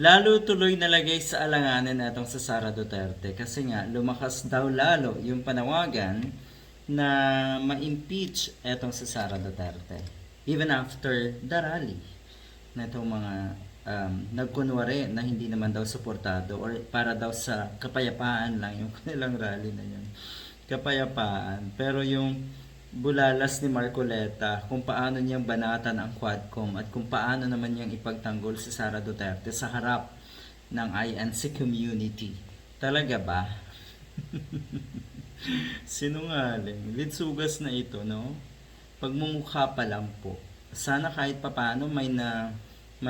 Lalo tuloy nalagay sa alanganin na itong sa Sara Duterte kasi nga lumakas daw lalo yung panawagan na ma-impeach etong si Sara Duterte. Even after the rally na itong mga nagkunwari na hindi naman daw suportado or para daw sa kapayapaan lang yung kanilang rally na yun. Kapayapaan. Pero yung bulalas ni Marcoleta kung paano niyang banatan ang Quadcom at kung paano naman niyang ipagtanggol si Sara Duterte sa harap ng INC community. Talaga ba? Sinungaling. Litsugas na ito, no? Pagmumukha pa lang po. Sana kahit papano may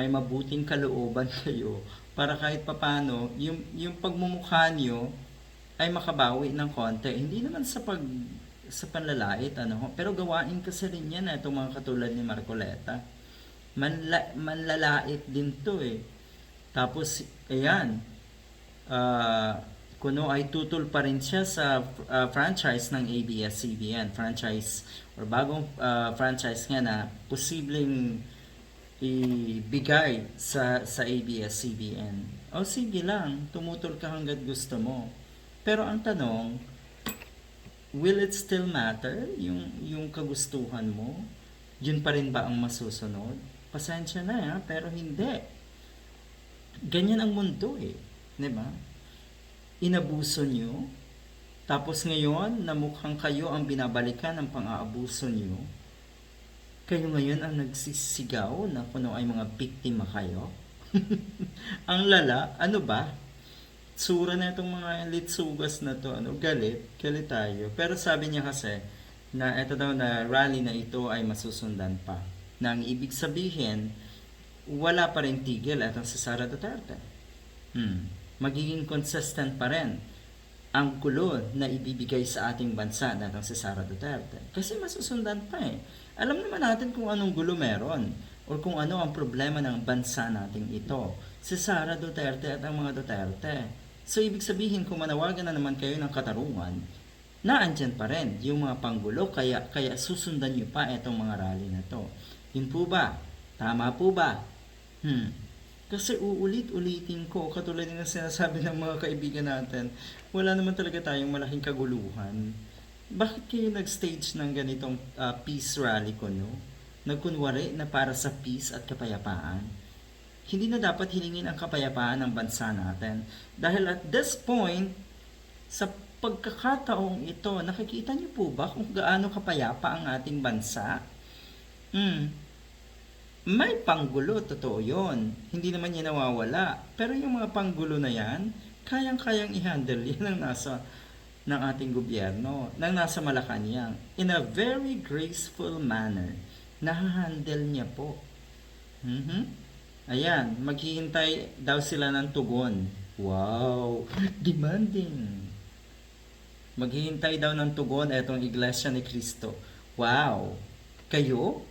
mabuting kalooban kayo para kahit papano yung pagmumukha niyo ay makabawi ng konti. Hindi naman sa panlalait ano, pero gawain kasi rin yan itong mga katulad ni Marcoleta. Manlalait din to eh. Tapos ayan, uh, kuno ay tutol pa rin siya sa franchise ng ABS-CBN, franchise or bagong franchise nga na posibleng ibigay sa ABS-CBN. O sige lang, tumutol ka hanggat gusto mo. Pero ang tanong, will it still matter yung kagustuhan mo? Yun pa rin ba ang masusunod? Pasensya na ya, pero hindi. Ganyan ang mundo eh. 'Di ba? Inabuso nyo, tapos ngayon na mukhang kayo ang binabalikan ng pang-aabuso nyo, kayo ngayon ang nagsisigaw na kuno ay mga biktima kayo? Ang lala, ano ba? Tsura na itong mga litsugas na to, ano, galit tayo. Pero sabi niya kasi, na ito daw na rally na ito ay masusundan pa. Na ang ibig sabihin, wala pa rin tigil itong si Sara Duterte. Magiging consistent pa rin ang gulo na ibibigay sa ating bansa natang si Sara Duterte. Kasi masusundan pa eh. Alam naman natin kung anong gulo meron o kung ano ang problema ng bansa nating ito. Si Sara Duterte at ang mga Duterte. So ibig sabihin kung manawagan na naman kayo ng katarungan, naandyan pa rin yung mga panggulo kaya susundan nyo pa itong mga rally na to. Yun po ba? Tama po ba? Kasi uulit-ulitin ko, katulad ng sinasabi ng mga kaibigan natin, wala naman talaga tayong malaking kaguluhan. Bakit kayo nag-stage ng ganitong peace rally ko, no? Nagkunwari na para sa peace at kapayapaan. Hindi na dapat hilingin ang kapayapaan ng bansa natin. Dahil at this point, sa pagkakataong ito, nakikita niyo po ba kung gaano kapayapa ang ating bansa? May panggulo, totoo yon. Hindi naman yan nawawala. Pero yung mga panggulo na yan, kayang-kayang i-handle yan ng ating gobyerno, ng nasa Malacanang. In a very graceful manner. Nahahandle niya po. Ayan, maghihintay daw sila ng tugon. Wow, demanding. Maghihintay daw ng tugon etong Iglesia ni Cristo. Wow, kayo?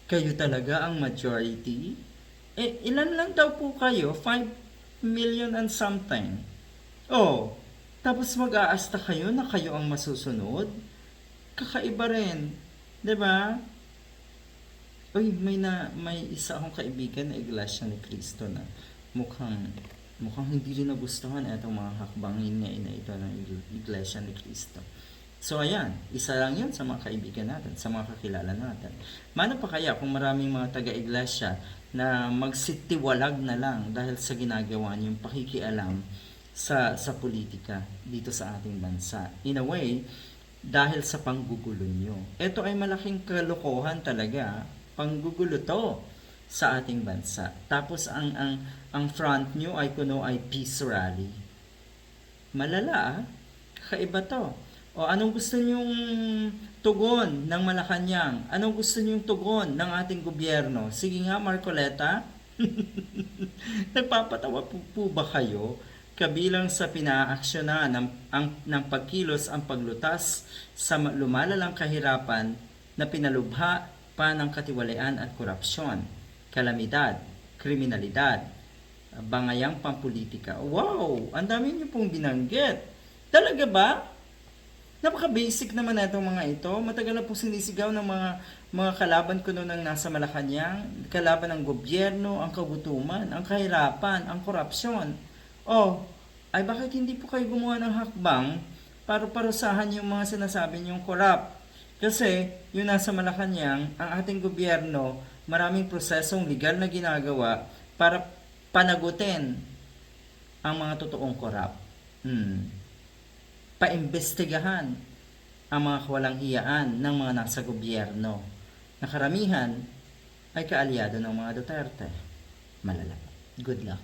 Kayo talaga ang majority? Ilan lang daw po kayo? 5 million and something. Oh, tapos mag-aasta kayo na kayo ang masusunod? Kakaiba rin. 'Di ba? Uy, may isa akong kaibigan na Iglesia ni Cristo na mukhang hindi rin nagustuhan itong mga hakbangin niya na ito ng Iglesia ni Cristo. So ayan, isa lang yun sa mga kaibigan natin, sa mga kakilala natin. Mano pa kaya kung maraming mga taga-iglesia na magsitiwalag na lang dahil sa ginagawa niyong pakikialam sa politika dito sa ating bansa. In a way, dahil sa panggugulo niyo. Ito ay malaking kalokohan talaga. Panggugulo to sa ating bansa. Tapos ang front niyo ay kuno ay peace rally. Malala, kakaiba to. O anong gusto niyong tugon ng Malacanang? Anong gusto niyong tugon ng ating gobyerno? Sige nga, Marcoleta. Nagpapatawa po ba kayo? Kabilang sa pinaaksyonan ng pagkilos ang paglutas sa lumalalang kahirapan na pinalubha pa ng katiwalian at korupsyon, kalamidad, kriminalidad, bangayang pampolitika. Wow! Ang dami niyo pong binanggit. Talaga ba? Napaka-basic naman na itong mga ito. Matagal na po sinisigaw ng mga kalaban ko noon ang nasa Malacanang, kalaban ng gobyerno, ang kagutuman, ang kahirapan, ang korupsyon. Oh, ay bakit hindi po kayo gumawa ng hakbang para parusahan yung mga sinasabi niyong korap? Kasi yung nasa Malacanang, ang ating gobyerno, maraming prosesong legal na ginagawa para panagutin ang mga totoong korap. Paimbestigahan ang mga kawalang hiyaan ng mga nasa gobyerno na karamihan ay kaalyado ng mga Duterte. Malala. Good luck.